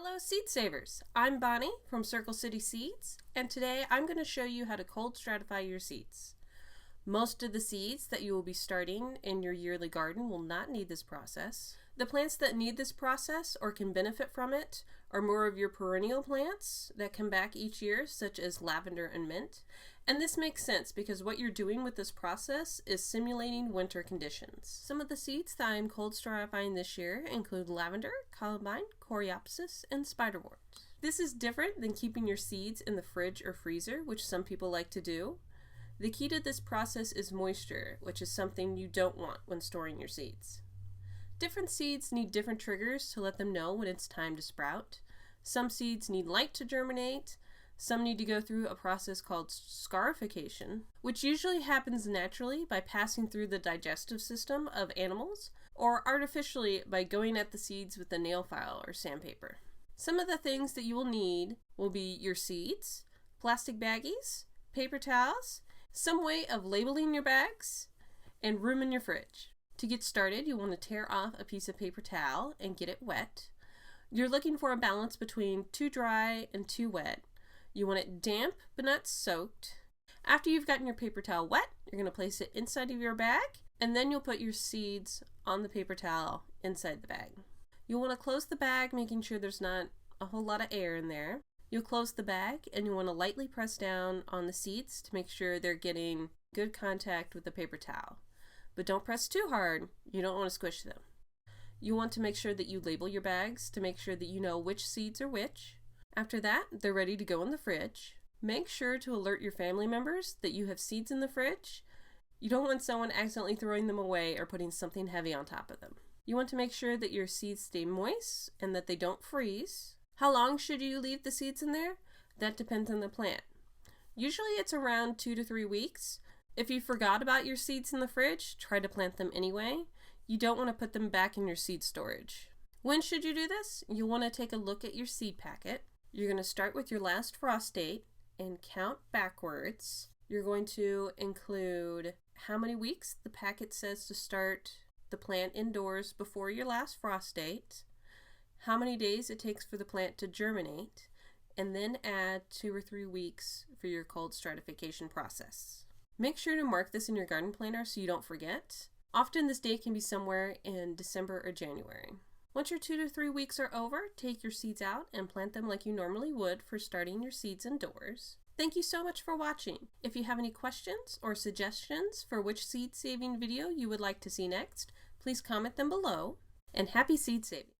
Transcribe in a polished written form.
Hello Seed Savers! I'm Bonnie from Circle City Seeds, and today I'm going to show you how to cold stratify your seeds. Most of the seeds that you will be starting in your yearly garden will not need this process. The plants that need this process or can benefit from it are more of your perennial plants that come back each year, such as lavender and mint. And this makes sense because what you're doing with this process is simulating winter conditions. Some of the seeds that I'm cold stratifying this year include lavender, columbine, coreopsis, and spiderwort. This is different than keeping your seeds in the fridge or freezer, which some people like to do. The key to this process is moisture, which is something you don't want when storing your seeds. Different seeds need different triggers to let them know when it's time to sprout. Some seeds need light to germinate. Some need to go through a process called scarification, which usually happens naturally by passing through the digestive system of animals, or artificially by going at the seeds with a nail file or sandpaper. Some of the things that you will need will be your seeds, plastic baggies, paper towels, some way of labeling your bags, and room in your fridge. To get started, you want to tear off a piece of paper towel and get it wet. You're looking for a balance between too dry and too wet. You want it damp but not soaked. After you've gotten your paper towel wet, you're going to place it inside of your bag, and then you'll put your seeds on the paper towel inside the bag. You'll want to close the bag, making sure there's not a whole lot of air in there. You'll close the bag and you want to lightly press down on the seeds to make sure they're getting good contact with the paper towel. But don't press too hard, you don't want to squish them. You want to make sure that you label your bags to make sure that you know which seeds are which. After that, they're ready to go in the fridge. Make sure to alert your family members that you have seeds in the fridge. You don't want someone accidentally throwing them away or putting something heavy on top of them. You want to make sure that your seeds stay moist and that they don't freeze. How long should you leave the seeds in there? That depends on the plant. Usually it's around 2 to 3 weeks. If you forgot about your seeds in the fridge, try to plant them anyway. You don't want to put them back in your seed storage. When should you do this? You'll want to take a look at your seed packet. You're going to start with your last frost date and count backwards. You're going to include how many weeks the packet says to start the plant indoors before your last frost date, how many days it takes for the plant to germinate, and then add 2 or 3 weeks for your cold stratification process. Make sure to mark this in your garden planner so you don't forget. Often this date can be somewhere in December or January. Once your 2 to 3 weeks are over, take your seeds out and plant them like you normally would for starting your seeds indoors. Thank you so much for watching. If you have any questions or suggestions for which seed saving video you would like to see next, please comment them below, and happy seed saving!